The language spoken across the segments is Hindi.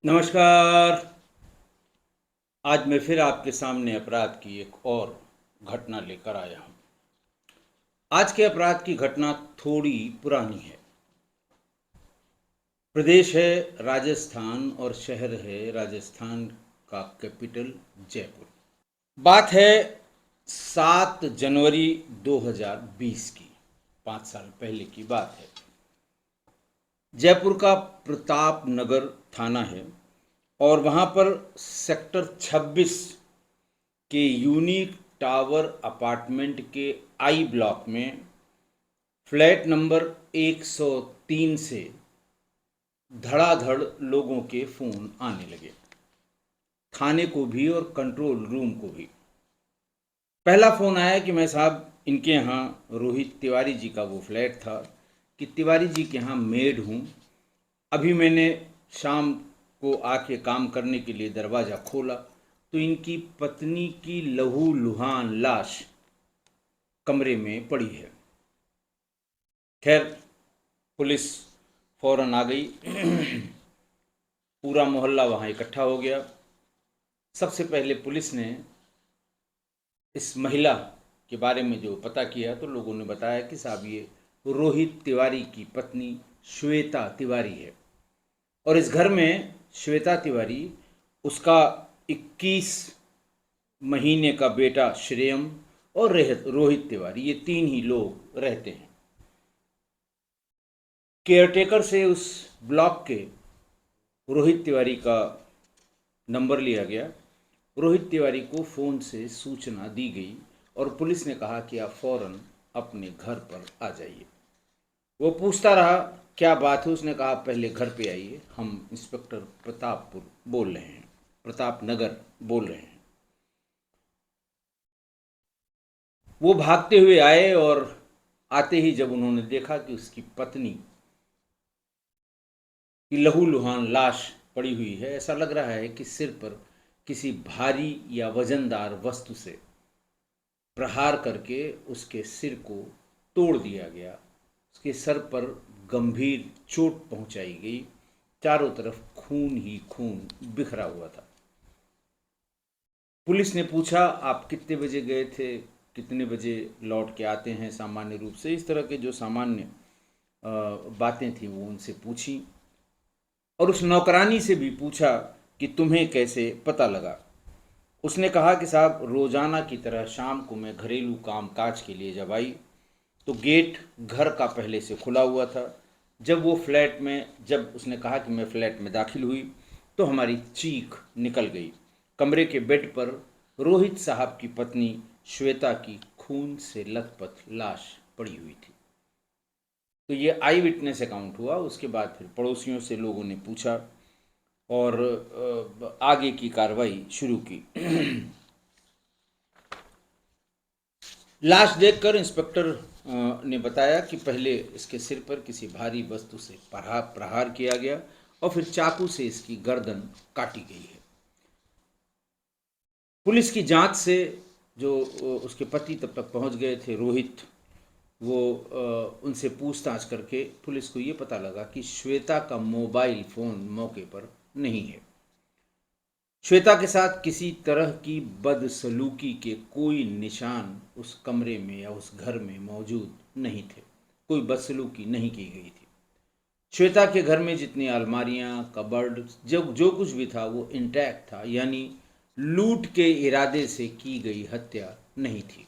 नमस्कार। आज मैं फिर आपके सामने अपराध की एक और घटना लेकर आया हूँ। आज के अपराध की घटना थोड़ी पुरानी है। प्रदेश है राजस्थान और शहर है राजस्थान का कैपिटल जयपुर। बात है 7 जनवरी 2020 की, 5 साल पहले की बात है। जयपुर का प्रताप नगर थाना है और वहाँ पर सेक्टर 26 के यूनिक टावर अपार्टमेंट के आई ब्लॉक में फ्लैट नंबर 103 से धड़ाधड़ लोगों के फ़ोन आने लगे, थाने को भी और कंट्रोल रूम को भी। पहला फ़ोन आया कि मैं साहब इनके यहाँ रोहित तिवारी जी का वो फ्लैट था कि तिवारी जी के यहाँ मेड हूँ। अभी मैंने शाम को आके काम करने के लिए दरवाज़ा खोला तो इनकी पत्नी की लहूलुहान लाश कमरे में पड़ी है। खैर, पुलिस फौरन आ गई। पूरा मोहल्ला वहाँ इकट्ठा हो गया। सबसे पहले पुलिस ने इस महिला के बारे में जो पता किया तो लोगों ने बताया कि साहब ये रोहित तिवारी की पत्नी श्वेता तिवारी है और इस घर में श्वेता तिवारी, उसका 21 महीने का बेटा श्रेयम और रोहित तिवारी, ये 3 ही लोग रहते हैं। केयरटेकर से उस ब्लॉक के रोहित तिवारी का नंबर लिया गया। रोहित तिवारी को फ़ोन से सूचना दी गई और पुलिस ने कहा कि आप फ़ौरन अपने घर पर आ जाइए। वो पूछता रहा क्या बात है। उसने कहा पहले घर पे आइए, हम इंस्पेक्टर प्रतापपुर बोल रहे हैं, प्रताप नगर बोल रहे हैं। वो भागते हुए आए और आते ही जब उन्होंने देखा कि उसकी पत्नी की लहूलुहान लाश पड़ी हुई है, ऐसा लग रहा है कि सिर पर किसी भारी या वजनदार वस्तु से प्रहार करके उसके सिर को तोड़ दिया गया। उसके सर पर गंभीर चोट पहुंचाई गई। चारों तरफ खून ही खून बिखरा हुआ था। पुलिस ने पूछा आप कितने बजे गए थे, कितने बजे लौट के आते हैं सामान्य रूप से, इस तरह के जो सामान्य बातें थी वो उनसे पूछी। और उस नौकरानी से भी पूछा कि तुम्हें कैसे पता लगा। उसने कहा कि साहब रोज़ाना की तरह शाम को मैं घरेलू काम काज के लिए जब आई तो गेट घर का पहले से खुला हुआ था। जब उसने कहा कि मैं फ्लैट में दाखिल हुई तो हमारी चीख निकल गई। कमरे के बेड पर रोहित साहब की पत्नी श्वेता की खून से लथपथ लाश पड़ी हुई थी। तो ये आई विटनेस अकाउंट हुआ। उसके बाद फिर पड़ोसियों से लोगों ने पूछा और आगे की कार्रवाई शुरू की। लाश देखकर इंस्पेक्टर ने बताया कि पहले इसके सिर पर किसी भारी वस्तु से प्रहार किया गया और फिर चाकू से इसकी गर्दन काटी गई है। पुलिस की जांच से जो उसके पति तब तक पहुंच गए थे रोहित, वो उनसे पूछताछ करके पुलिस को ये पता लगा कि श्वेता का मोबाइल फ़ोन मौके पर नहीं है। श्वेता के साथ किसी तरह की बदसलूकी के कोई निशान उस कमरे में या उस घर में मौजूद नहीं थे। कोई बदसलूकी नहीं की गई थी। श्वेता के घर में जितनी अलमारियां, कबर्ड, जो जो कुछ भी था वो इंटैक्ट था, यानी लूट के इरादे से की गई हत्या नहीं थी।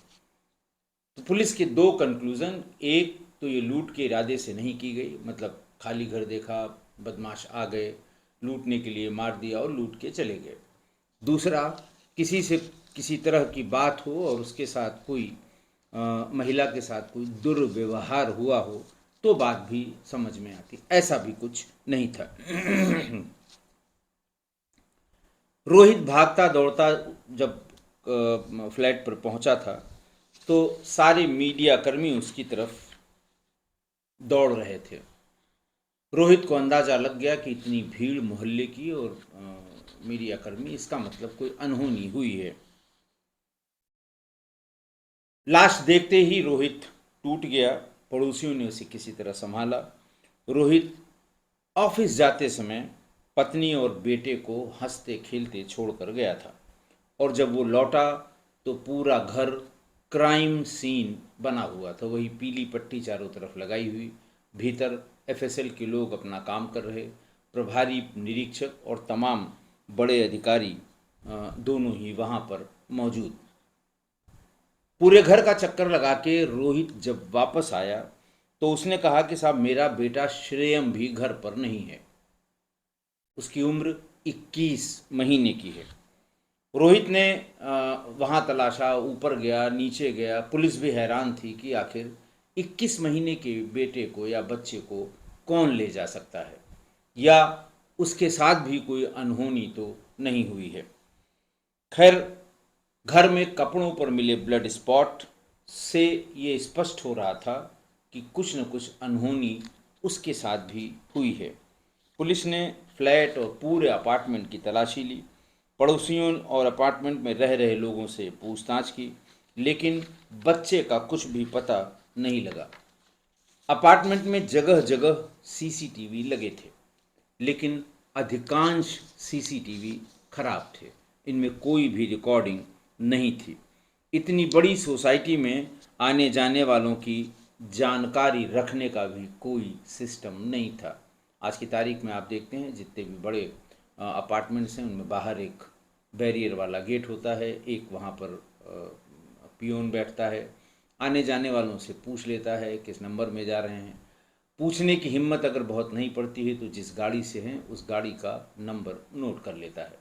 तो पुलिस के दो कंक्लूजन, एक तो ये लूट के इरादे से नहीं की गई, मतलब खाली घर देखा, बदमाश आ गए, लूटने के लिए मार दिया और लूट के चले गए। दूसरा, किसी से किसी तरह की बात हो और उसके साथ कोई महिला के साथ कोई दुर्व्यवहार हुआ हो तो बात भी समझ में आती। ऐसा भी कुछ नहीं था। रोहित भागता दौड़ता जब फ्लैट पर पहुंचा था तो सारे मीडिया कर्मी उसकी तरफ दौड़ रहे थे। रोहित को अंदाज़ा लग गया कि इतनी भीड़ मोहल्ले की और मीडिया कर्मी, इसका मतलब कोई अनहोनी हुई है। लाश देखते ही रोहित टूट गया। पड़ोसियों ने उसे किसी तरह संभाला। रोहित ऑफिस जाते समय पत्नी और बेटे को हंसते खेलते छोड़कर गया था। और जब वो लौटा तो पूरा घर क्राइम सीन बना हुआ था। वही पीली पट्टी चारों तरफ लगाई हुई, भीतर एफएसएल के लोग अपना काम कर रहे, प्रभारी निरीक्षक और तमाम बड़े अधिकारी दोनों ही वहाँ पर मौजूद। पूरे घर का चक्कर लगा के रोहित जब वापस आया तो उसने कहा कि साहब, मेरा बेटा श्रेयम भी घर पर नहीं है। उसकी उम्र 21 महीने की है। रोहित ने वहाँ तलाशा, ऊपर गया, नीचे गया। पुलिस भी हैरान थी कि आखिर 21 महीने के बेटे को या बच्चे को कौन ले जा सकता है, या उसके साथ भी कोई अनहोनी तो नहीं हुई है। खैर, घर में कपड़ों पर मिले ब्लड स्पॉट से ये स्पष्ट हो रहा था कि कुछ न कुछ अनहोनी उसके साथ भी हुई है। पुलिस ने फ्लैट और पूरे अपार्टमेंट की तलाशी ली, पड़ोसियों और अपार्टमेंट में रह रहे लोगों से पूछताछ की, लेकिन बच्चे का कुछ भी पता नहीं लगा। अपार्टमेंट में जगह जगह सीसीटीवी लगे थे, लेकिन अधिकांश सीसीटीवी खराब थे। इनमें कोई भी रिकॉर्डिंग नहीं थी। इतनी बड़ी सोसाइटी में आने जाने वालों की जानकारी रखने का भी कोई सिस्टम नहीं था। आज की तारीख में आप देखते हैं जितने भी बड़े अपार्टमेंट्स हैं उनमें बाहर एक बैरियर वाला गेट होता है, एक वहाँ पर पियोन बैठता है, आने जाने वालों से पूछ लेता है किस नंबर में जा रहे हैं। पूछने की हिम्मत अगर बहुत नहीं पड़ती है तो जिस गाड़ी से हैं उस गाड़ी का नंबर नोट कर लेता है।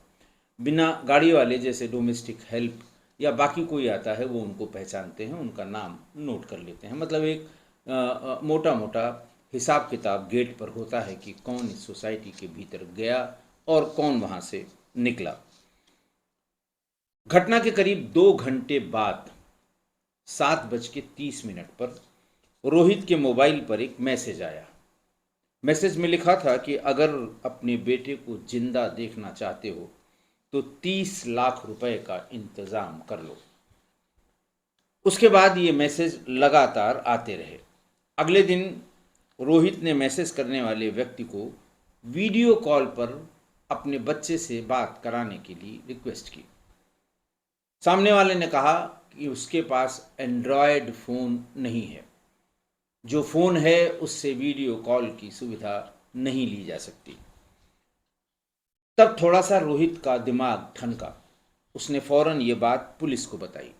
बिना गाड़ी वाले, जैसे डोमेस्टिक हेल्प या बाकी कोई आता है, वो उनको पहचानते हैं, उनका नाम नोट कर लेते हैं। मतलब एक मोटा मोटा हिसाब किताब गेट पर होता है कि कौन इस सोसाइटी के भीतर गया और कौन वहाँ से निकला। घटना के करीब 2 घंटे बाद 7:30 पर रोहित के मोबाइल पर एक मैसेज आया। मैसेज में लिखा था कि अगर अपने बेटे को जिंदा देखना चाहते हो तो 30 लाख रुपए का इंतजाम कर लो। उसके बाद ये मैसेज लगातार आते रहे। अगले दिन रोहित ने मैसेज करने वाले व्यक्ति को वीडियो कॉल पर अपने बच्चे से बात कराने के लिए रिक्वेस्ट की। सामने वाले ने कहा कि उसके पास एंड्रॉयड फ़ोन नहीं है, जो फ़ोन है उससे वीडियो कॉल की सुविधा नहीं ली जा सकती। तब थोड़ा सा रोहित का दिमाग ठनका। उसने फौरन ये बात पुलिस को बताई।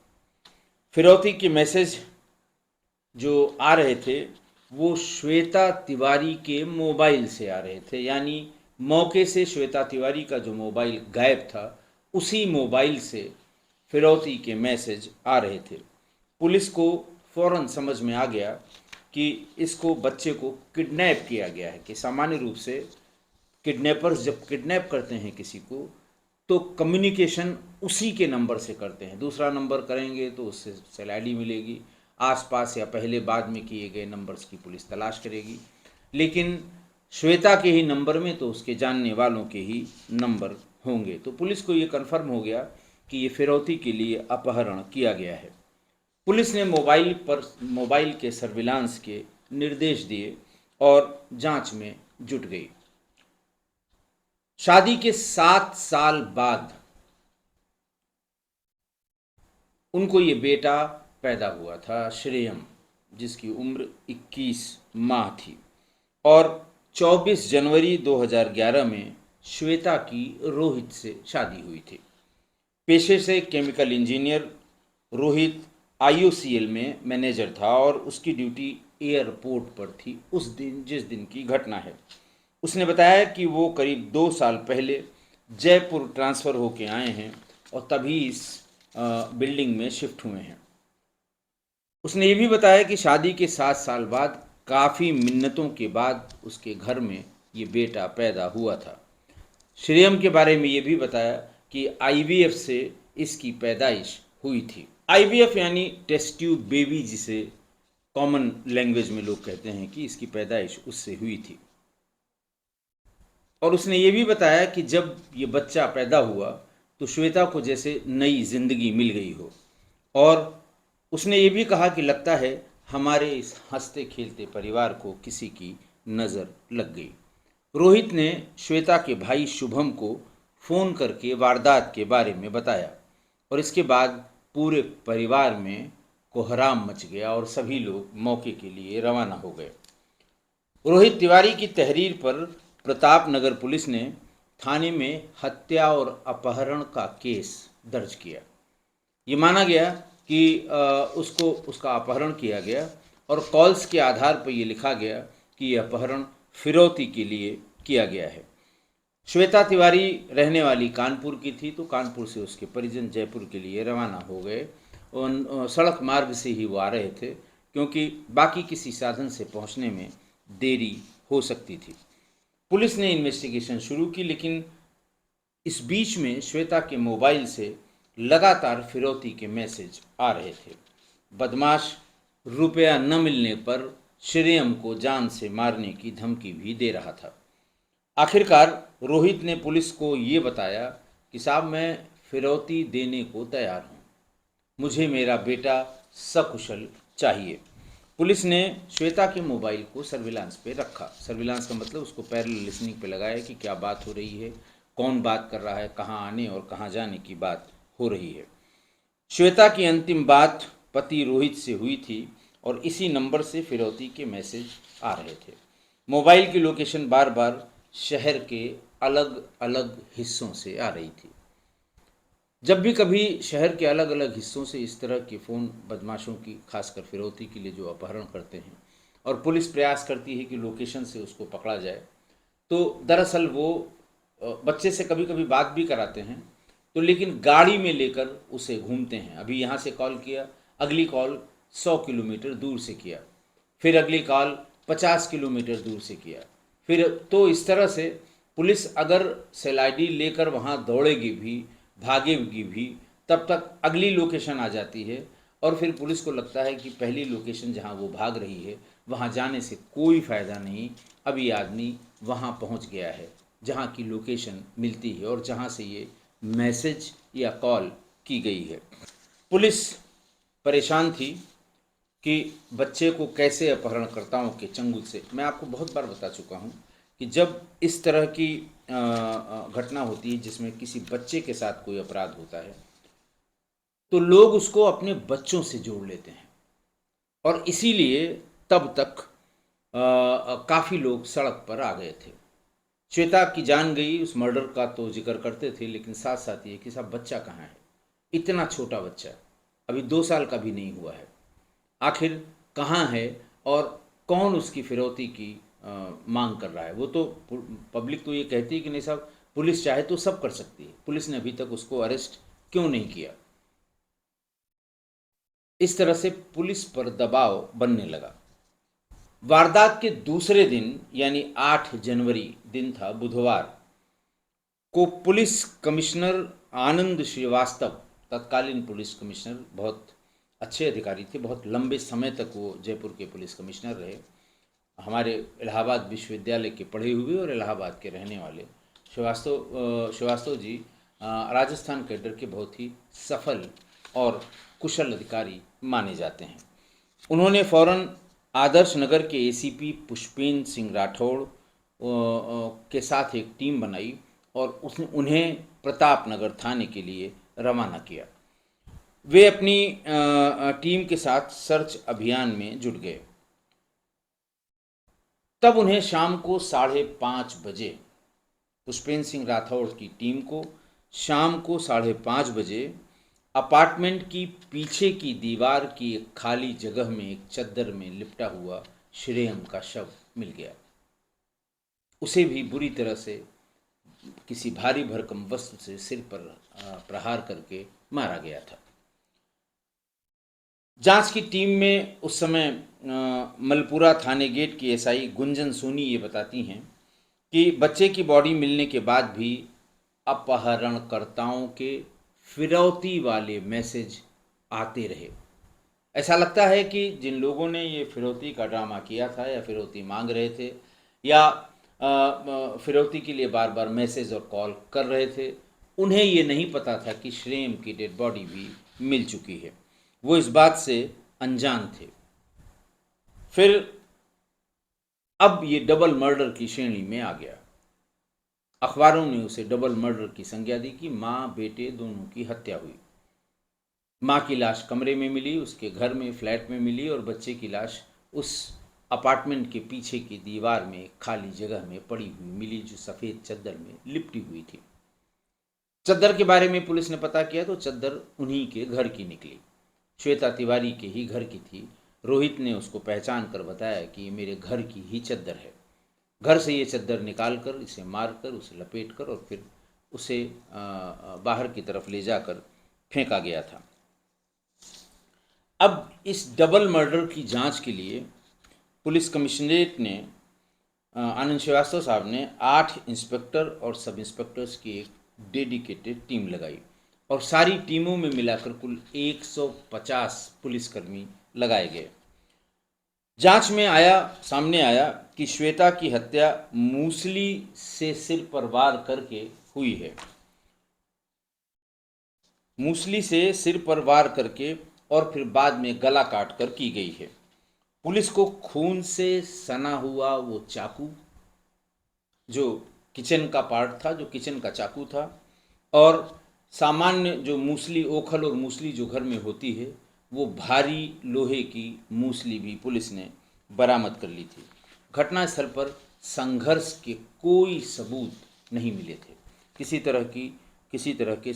फिरौती के मैसेज जो आ रहे थे वो श्वेता तिवारी के मोबाइल से आ रहे थे, यानी मौके से श्वेता तिवारी का जो मोबाइल गायब था उसी मोबाइल से फिरौती के मैसेज आ रहे थे। पुलिस को फौरन समझ में आ गया कि इसको, बच्चे को किडनैप किया गया है। कि सामान्य रूप से किडनैपर्स जब किडनैप करते हैं किसी को तो कम्युनिकेशन उसी के नंबर से करते हैं। दूसरा नंबर करेंगे तो उससे सेल आईडी मिलेगी, आसपास या पहले बाद में किए गए नंबर्स की पुलिस तलाश करेगी। लेकिन श्वेता के ही नंबर में तो उसके जानने वालों के ही नंबर होंगे। तो पुलिस को ये कन्फर्म हो गया कि ये फिरौती के लिए अपहरण किया गया है। पुलिस ने मोबाइल के सर्विलांस के निर्देश दिए और जांच में जुट गई। शादी के 7 साल बाद उनको ये बेटा पैदा हुआ था, श्रेयम, जिसकी उम्र 21 माह थी। और 24 जनवरी 2011 में श्वेता की रोहित से शादी हुई थी। पेशे से केमिकल इंजीनियर, रोहित IOCL में मैनेजर था और उसकी ड्यूटी एयरपोर्ट पर थी उस दिन जिस दिन की घटना है। उसने बताया कि वो करीब 2 साल पहले जयपुर ट्रांसफ़र होके आए हैं और तभी इस बिल्डिंग में शिफ्ट हुए हैं। उसने ये भी बताया कि शादी के 7 साल बाद काफ़ी मिन्नतों के बाद उसके घर में ये बेटा पैदा हुआ था। श्रेयम के बारे में ये भी बताया कि IVF से इसकी पैदाइश हुई थी। IVF यानी टेस्ट ट्यूब बेबी, जिसे कॉमन लैंग्वेज में लोग कहते हैं, कि इसकी पैदाइश उससे हुई थी। और उसने ये भी बताया कि जब ये बच्चा पैदा हुआ तो श्वेता को जैसे नई जिंदगी मिल गई हो। और उसने ये भी कहा कि लगता है हमारे इस हंसते खेलते परिवार को किसी की नज़र लग गई। रोहित ने श्वेता के भाई शुभम को फ़ोन करके वारदात के बारे में बताया और इसके बाद पूरे परिवार में कोहराम मच गया और सभी लोग मौके के लिए रवाना हो गए। रोहित तिवारी की तहरीर पर प्रताप नगर पुलिस ने थाने में हत्या और अपहरण का केस दर्ज किया। ये माना गया कि उसको उसका अपहरण किया गया और कॉल्स के आधार पर यह लिखा गया कि यह अपहरण फिरौती के लिए किया गया है। श्वेता तिवारी रहने वाली कानपुर की थी, तो कानपुर से उसके परिजन जयपुर के लिए रवाना हो गए। उन सड़क मार्ग से ही वो आ रहे थे, क्योंकि बाकी किसी साधन से पहुंचने में देरी हो सकती थी। पुलिस ने इन्वेस्टिगेशन शुरू की, लेकिन इस बीच में श्वेता के मोबाइल से लगातार फिरौती के मैसेज आ रहे थे। बदमाश रुपया न मिलने पर श्रेयम को जान से मारने की धमकी भी दे रहा था। आखिरकार रोहित ने पुलिस को ये बताया कि साहब, मैं फिरौती देने को तैयार हूँ, मुझे मेरा बेटा सकुशल चाहिए। पुलिस ने श्वेता के मोबाइल को सर्विलांस पे रखा। सर्विलांस का मतलब उसको पैरेलल लिसनिंग पे लगाया कि क्या बात हो रही है, कौन बात कर रहा है, कहाँ आने और कहाँ जाने की बात हो रही है। श्वेता की अंतिम बात पति रोहित से हुई थी और इसी नंबर से फिरौती के मैसेज आ रहे थे। मोबाइल की लोकेशन बार बार शहर के अलग अलग हिस्सों से आ रही थी। जब भी कभी शहर के अलग अलग हिस्सों से इस तरह के फ़ोन बदमाशों की, खासकर फिरौती के लिए जो अपहरण करते हैं, और पुलिस प्रयास करती है कि लोकेशन से उसको पकड़ा जाए, तो दरअसल वो बच्चे से कभी कभी बात भी कराते हैं, तो लेकिन गाड़ी में लेकर उसे घूमते हैं। अभी यहाँ से कॉल किया, अगली कॉल 100 किलोमीटर दूर से किया, फिर अगली कॉल 50 किलोमीटर दूर से किया, फिर तो इस तरह से पुलिस अगर सेल आईडी लेकर वहाँ दौड़ेगी भी, भागेगी भी, तब तक अगली लोकेशन आ जाती है और फिर पुलिस को लगता है कि पहली लोकेशन जहाँ वो भाग रही है वहाँ जाने से कोई फ़ायदा नहीं, अभी आदमी वहाँ पहुँच गया है जहाँ की लोकेशन मिलती है और जहाँ से ये मैसेज या कॉल की गई है। पुलिस परेशान थी कि बच्चे को कैसे अपहरणकर्ताओं के चंगुल से, मैं आपको बहुत बार बता चुका हूँ कि जब इस तरह की घटना होती है जिसमें किसी बच्चे के साथ कोई अपराध होता है, तो लोग उसको अपने बच्चों से जोड़ लेते हैं और इसीलिए तब तक काफ़ी लोग सड़क पर आ गए थे। श्वेता की जान गई, उस मर्डर का तो जिक्र करते थे, लेकिन साथ साथ ये कि साहब बच्चा कहाँ है, इतना छोटा बच्चा, अभी 2 साल का भी नहीं हुआ है, आखिर कहाँ है और कौन उसकी फिरौती की मांग कर रहा है। वो तो पब्लिक तो ये कहती है कि नहीं साहब, पुलिस चाहे तो सब कर सकती है, पुलिस ने अभी तक उसको अरेस्ट क्यों नहीं किया। इस तरह से पुलिस पर दबाव बनने लगा। वारदात के दूसरे दिन यानी 8 जनवरी दिन था, बुधवार को, पुलिस कमिश्नर आनंद श्रीवास्तव, तत्कालीन पुलिस कमिश्नर, बहुत अच्छे अधिकारी थे, बहुत लंबे समय तक वो जयपुर के पुलिस कमिश्नर रहे, हमारे इलाहाबाद विश्वविद्यालय के पढ़े हुए और इलाहाबाद के रहने वाले श्रीवास्तव जी राजस्थान कैडर के बहुत ही सफल और कुशल अधिकारी माने जाते हैं। उन्होंने फौरन आदर्श नगर के एसीपी पुष्पेंद्र सिंह राठौड़ के साथ एक टीम बनाई और उसने उन्हें प्रताप नगर थाने के लिए रवाना किया। वे अपनी टीम के साथ सर्च अभियान में जुट गए। तब उन्हें शाम को 5:30 बजे, पुष्पेंद्र सिंह राठौड़ की टीम को शाम को 5:30 बजे अपार्टमेंट की पीछे की दीवार की एक खाली जगह में एक चद्दर में लिपटा हुआ श्रेयम का शव मिल गया। उसे भी बुरी तरह से किसी भारी भरकम वस्तु से सिर पर प्रहार करके मारा गया था। जांच की टीम में उस समय मलपुरा थाने गेट की एसआई गुंजन सोनी ये बताती हैं कि बच्चे की बॉडी मिलने के बाद भी अपहरणकर्ताओं के फिरौती वाले मैसेज आते रहे। ऐसा लगता है कि जिन लोगों ने ये फिरौती का ड्रामा किया था या फिरौती मांग रहे थे या फिरौती के लिए बार बार मैसेज और कॉल कर रहे थे, उन्हें ये नहीं पता था कि श्रेयम की डेड बॉडी भी मिल चुकी है। वो इस बात से अनजान थे। फिर अब ये डबल मर्डर की श्रेणी में आ गया। अखबारों ने उसे डबल मर्डर की संज्ञा दी कि माँ बेटे दोनों की हत्या हुई। माँ की लाश कमरे में मिली, उसके घर में फ्लैट में मिली, और बच्चे की लाश उस अपार्टमेंट के पीछे की दीवार में एक खाली जगह में पड़ी हुई मिली, जो सफ़ेद चद्दर में लिपटी हुई थी। चद्दर के बारे में पुलिस ने पता किया तो चद्दर उन्हीं के घर की निकली, श्वेता तिवारी के ही घर की थी। रोहित ने उसको पहचान कर बताया कि ये मेरे घर की ही चद्दर है। घर से ये चद्दर निकाल कर, इसे मार कर, उसे लपेट कर और फिर उसे बाहर की तरफ ले जाकर फेंका गया था। अब इस डबल मर्डर की जांच के लिए पुलिस कमिश्नरेट ने आनंद श्रीवास्तव साहब ने 8 इंस्पेक्टर और सब इंस्पेक्टर्स की एक डेडिकेटेड टीम लगाई, और सारी टीमों में मिलाकर कुल 150 पुलिसकर्मी लगाए गए। जांच में सामने आया कि श्वेता की हत्या मूसली से सिर पर वार करके हुई है। मूसली से सिर पर वार करके और फिर बाद में गला काट कर की गई है। पुलिस को खून से सना हुआ वो चाकू, जो किचन का पार्ट था, जो किचन का चाकू था, और सामान्य जो मूसली, ओखल और मूसली जो घर में होती है, वो भारी लोहे की मूसली भी पुलिस ने बरामद कर ली थी। घटनास्थल पर संघर्ष के कोई सबूत नहीं मिले थे। किसी तरह के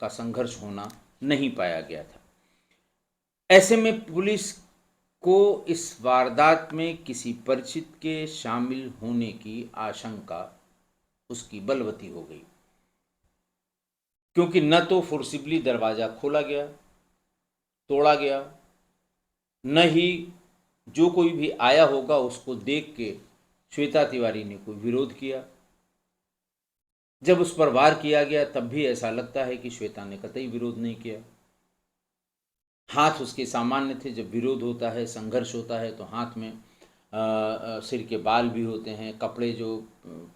का संघर्ष होना नहीं पाया गया था। ऐसे में पुलिस को इस वारदात में किसी परिचित के शामिल होने की आशंका उसकी बलवती हो गई, क्योंकि न तो फोर्सिबली दरवाज़ा खोला गया, तोड़ा गया, न ही जो कोई भी आया होगा उसको देख के श्वेता तिवारी ने कोई विरोध किया। जब उस पर वार किया गया तब भी ऐसा लगता है कि श्वेता ने कतई विरोध नहीं किया। हाथ उसके सामान्य थे। जब विरोध होता है, संघर्ष होता है, तो हाथ में सिर के बाल भी होते हैं। कपड़े जो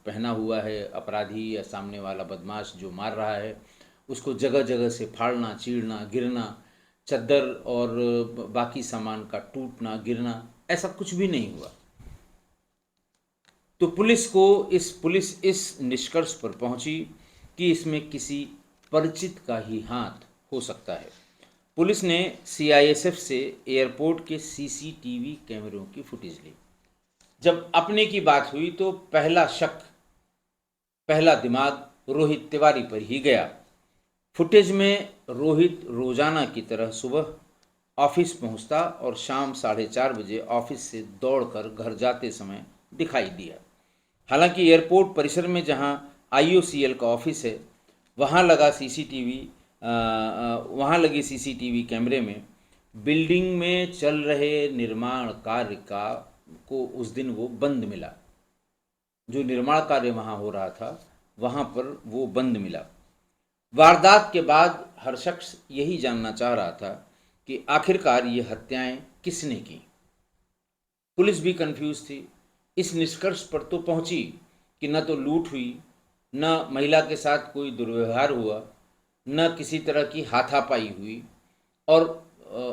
पहना हुआ है अपराधी या सामने वाला बदमाश जो मार रहा है, उसको जगह जगह से फाड़ना, चीरना, गिरना, चद्दर और बाकी सामान का टूटना, गिरना, ऐसा कुछ भी नहीं हुआ। तो पुलिस इस निष्कर्ष पर पहुंची कि इसमें किसी परिचित का ही हाथ हो सकता है। पुलिस ने सीआईएसएफ से एयरपोर्ट के सीसीटीवी कैमरों की फुटेज ली। जब अपने की बात हुई तो पहला दिमाग रोहित तिवारी पर ही गया। फुटेज में रोहित रोजाना की तरह सुबह ऑफिस पहुंचता और शाम 4:30 बजे ऑफिस से दौड़कर घर जाते समय दिखाई दिया। हालांकि एयरपोर्ट परिसर में जहां आईओसीएल का ऑफिस है, वहां लगे सीसीटीवी कैमरे में बिल्डिंग में चल रहे निर्माण कार्य को उस दिन वो बंद मिला। जो निर्माण कार्य वहाँ हो रहा था, वहाँ पर वो बंद मिला। वारदात के बाद हर शख्स यही जानना चाह रहा था कि आखिरकार ये हत्याएं किसने की। पुलिस भी कंफ्यूज थी। इस निष्कर्ष पर तो पहुंची कि न तो लूट हुई, न महिला के साथ कोई दुर्व्यवहार हुआ, न किसी तरह की हाथापाई हुई, और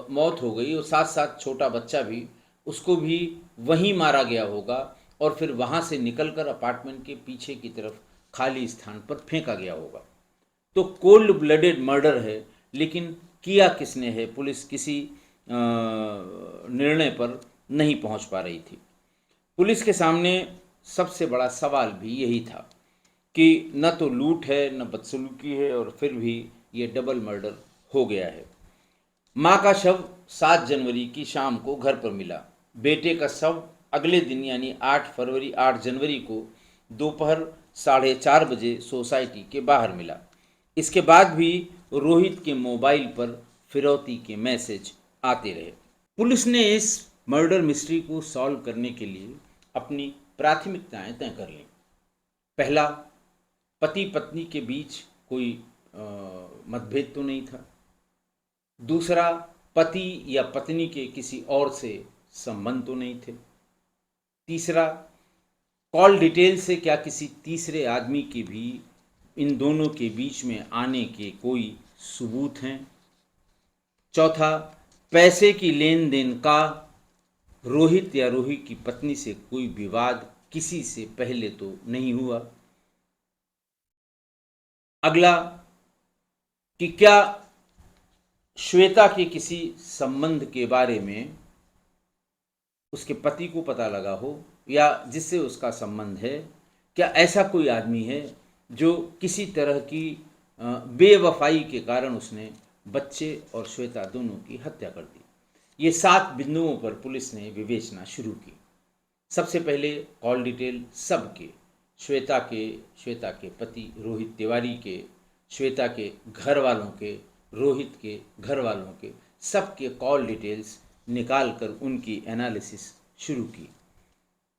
मौत हो गई, और साथ साथ छोटा बच्चा भी, उसको भी वहीं मारा गया होगा और फिर वहाँ से निकलकर अपार्टमेंट के पीछे की तरफ खाली स्थान पर फेंका गया होगा। तो कोल्ड ब्लडेड मर्डर है, लेकिन किया किसने है, पुलिस किसी निर्णय पर नहीं पहुंच पा रही थी। पुलिस के सामने सबसे बड़ा सवाल भी यही था कि न तो लूट है, न बदसलूकी है, और फिर भी ये डबल मर्डर हो गया है। माँ का शव 7 जनवरी की शाम को घर पर मिला। बेटे का शव अगले दिन यानी 8 जनवरी को दोपहर 4:30 बजे सोसाइटी के बाहर मिला। इसके बाद भी रोहित के मोबाइल पर फिरौती के मैसेज आते रहे। पुलिस ने इस मर्डर मिस्ट्री को सॉल्व करने के लिए अपनी प्राथमिकताएं तय कर लीं। पहला, पति पत्नी के बीच कोई मतभेद तो नहीं था। दूसरा, पति या पत्नी के किसी और से संबंध तो नहीं थे। तीसरा, कॉल डिटेल से क्या किसी तीसरे आदमी के भी इन दोनों के बीच में आने के कोई सबूत हैं। चौथा, पैसे की लेन देन का रोहित या रोहित की पत्नी से कोई विवाद किसी से पहले तो नहीं हुआ। अगला कि क्या श्वेता के किसी संबंध के बारे में उसके पति को पता लगा हो या जिससे उसका संबंध है, क्या ऐसा कोई आदमी है जो किसी तरह की बेवफाई के कारण उसने बच्चे और श्वेता दोनों की हत्या कर दी। ये 7 बिंदुओं पर पुलिस ने विवेचना शुरू की। सबसे पहले कॉल डिटेल सबके, श्वेता के पति रोहित तिवारी के, श्वेता के घर वालों के, रोहित के घर वालों के, सबके कॉल डिटेल्स निकाल कर उनकी एनालिसिस शुरू की।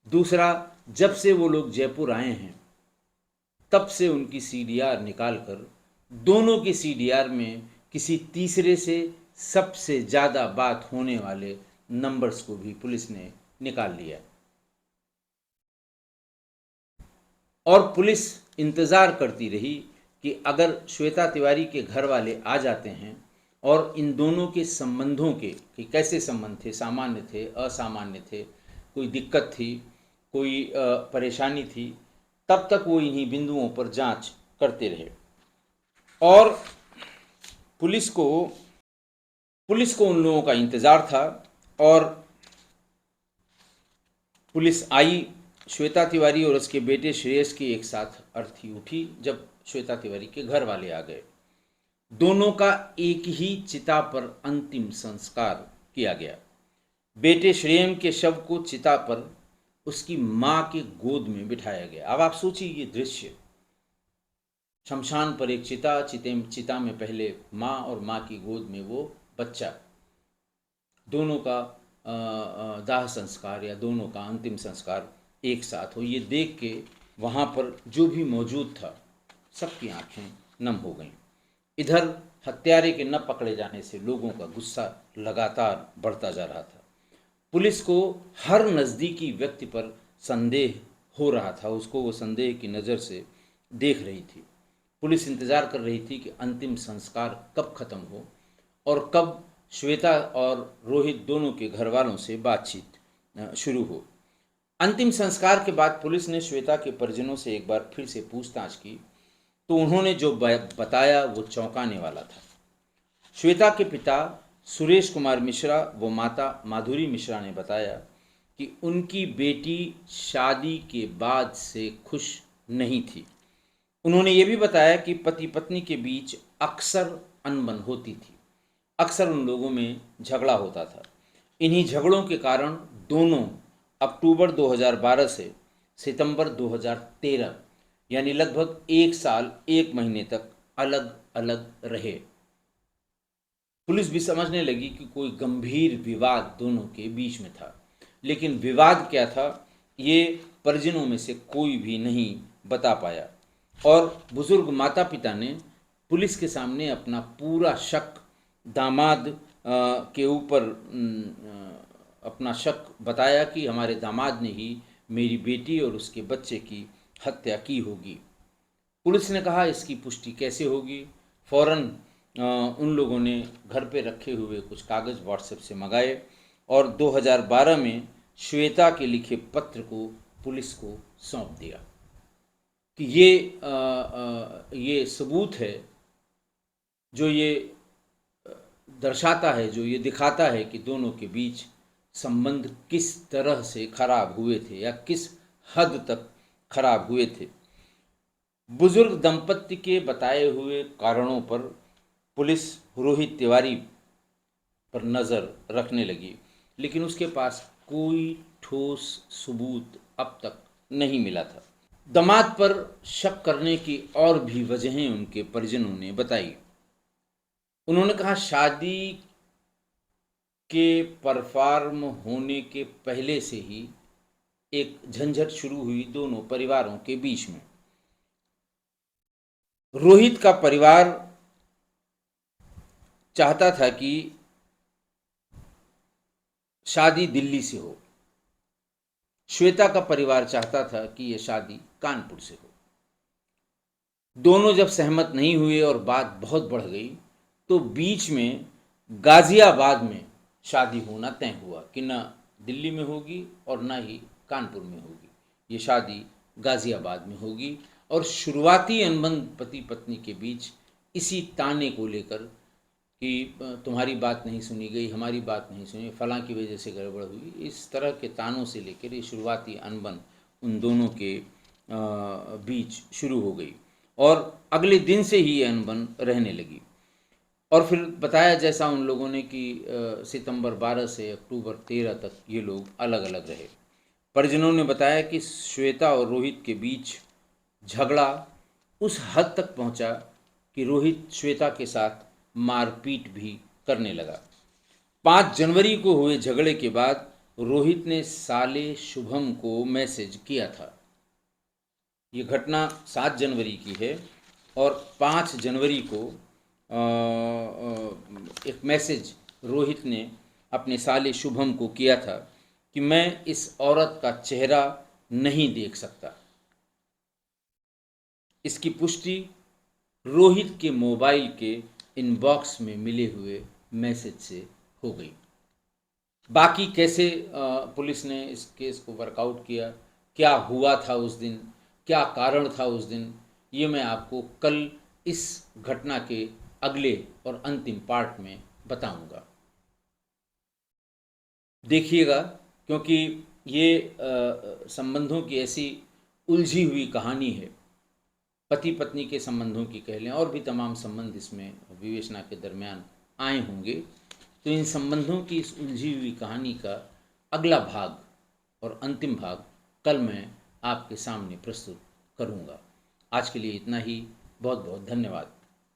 दूसरा, जब से वो लोग जयपुर आए हैं तब से उनकी सीडीआर निकाल कर दोनों की सीडीआर में किसी तीसरे से सबसे ज़्यादा बात होने वाले नंबर्स को भी पुलिस ने निकाल लिया। और पुलिस इंतज़ार करती रही कि अगर श्वेता तिवारी के घर वाले आ जाते हैं और इन दोनों के संबंधों के कि कैसे संबंध थे, सामान्य थे, असामान्य थे, कोई दिक्कत थी, कोई परेशानी थी, तब तक वो इन्हीं बिंदुओं पर जांच करते रहे। और पुलिस को उन लोगों का इंतज़ार था और पुलिस आई। श्वेता तिवारी और उसके बेटे श्रेयस की एक साथ अर्थी उठी जब श्वेता तिवारी के घर वाले आ गए। दोनों का एक ही चिता पर अंतिम संस्कार किया गया। बेटे श्रेयम के शव को चिता पर उसकी मां के गोद में बिठाया गया। अब आप सोचिए ये दृश्य, शमशान पर एक चिता में पहले माँ और माँ की गोद में वो बच्चा, दोनों का दाह संस्कार या दोनों का अंतिम संस्कार एक साथ हो। ये देख के वहाँ पर जो भी मौजूद था सबकी आंखें नम हो गईं। इधर हत्यारे के न पकड़े जाने से लोगों का गुस्सा लगातार बढ़ता जा रहा था। पुलिस को हर नज़दीकी व्यक्ति पर संदेह हो रहा था, उसको वो संदेह की नज़र से देख रही थी। पुलिस इंतज़ार कर रही थी कि अंतिम संस्कार कब ख़त्म हो और कब श्वेता और रोहित दोनों के घर वालों से बातचीत शुरू हो। अंतिम संस्कार के बाद पुलिस ने श्वेता के परिजनों से एक बार फिर से पूछताछ की तो उन्होंने जो बताया वो चौंकाने वाला था। श्वेता के पिता सुरेश कुमार मिश्रा व माता माधुरी मिश्रा ने बताया कि उनकी बेटी शादी के बाद से खुश नहीं थी। उन्होंने ये भी बताया कि पति पत्नी के बीच अक्सर अनबन होती थी, अक्सर उन लोगों में झगड़ा होता था। इन्हीं झगड़ों के कारण दोनों अक्टूबर 2012 से सितंबर 2013 यानी लगभग 1 साल 1 महीने तक अलग अलग रहे। पुलिस भी समझने लगी कि कोई गंभीर विवाद दोनों के बीच में था, लेकिन विवाद क्या था ये परिजनों में से कोई भी नहीं बता पाया। और बुजुर्ग माता पिता ने पुलिस के सामने अपना पूरा शक दामाद के ऊपर अपना शक बताया कि हमारे दामाद ने ही मेरी बेटी और उसके बच्चे की हत्या की होगी। पुलिस ने कहा इसकी पुष्टि कैसे होगी। फौरन उन लोगों ने घर पे रखे हुए कुछ कागज़ व्हाट्सएप से मंगाए और 2012 में श्वेता के लिखे पत्र को पुलिस को सौंप दिया कि ये सबूत है जो ये दर्शाता है, जो ये दिखाता है कि दोनों के बीच संबंध किस तरह से खराब हुए थे या किस हद तक खराब हुए थे। बुजुर्ग दंपत्ति के बताए हुए कारणों पर पुलिस रोहित तिवारी पर नज़र रखने लगी, लेकिन उसके पास कोई ठोस सबूत अब तक नहीं मिला था। दामाद पर शक करने की और भी वजहें उनके परिजनों ने बताई। उन्होंने कहा शादी के परफॉर्म होने के पहले से ही एक झंझट शुरू हुई दोनों परिवारों के बीच में। रोहित का परिवार चाहता था कि शादी दिल्ली से हो, श्वेता का परिवार चाहता था कि यह शादी कानपुर से हो। दोनों जब सहमत नहीं हुए और बात बहुत बढ़ गई तो बीच में गाजियाबाद में शादी होना तय हुआ कि न दिल्ली में होगी और न ही कानपुर में होगी। ये शादी गाजियाबाद में होगी और शुरुआती अनबन पति पत्नी के बीच इसी ताने को लेकर कि तुम्हारी बात नहीं सुनी गई, हमारी बात नहीं सुनी, फलां की वजह से गड़बड़ हुई, इस तरह के तानों से लेकर ये शुरुआती अनबन उन दोनों के बीच शुरू हो गई और अगले दिन से ही ये अनबन रहने लगी। और फिर बताया जैसा उन लोगों ने कि सितंबर 12 से अक्टूबर 13 तक ये लोग अलग अलग रहे। परिजनों ने बताया कि श्वेता और रोहित के बीच झगड़ा उस हद तक पहुंचा कि रोहित श्वेता के साथ मारपीट भी करने लगा। 5 जनवरी को हुए झगड़े के बाद रोहित ने साले शुभम को मैसेज किया था। ये घटना 7 जनवरी की है और 5 जनवरी को एक मैसेज रोहित ने अपने साले शुभम को किया था कि मैं इस औरत का चेहरा नहीं देख सकता। इसकी पुष्टि रोहित के मोबाइल के इनबॉक्स में मिले हुए मैसेज से हो गई। बाकी कैसे पुलिस ने इस केस को वर्कआउट किया, क्या हुआ था उस दिन, क्या कारण था उस दिन, ये मैं आपको कल इस घटना के अगले और अंतिम पार्ट में बताऊंगा। देखिएगा, क्योंकि ये संबंधों की ऐसी उलझी हुई कहानी है, पति पत्नी के संबंधों की कह लें, और भी तमाम संबंध इसमें विवेचना के दरमियान आए होंगे। तो इन संबंधों की इस उलझी हुई कहानी का अगला भाग और अंतिम भाग कल मैं आपके सामने प्रस्तुत करूंगा। आज के लिए इतना ही। बहुत बहुत धन्यवाद।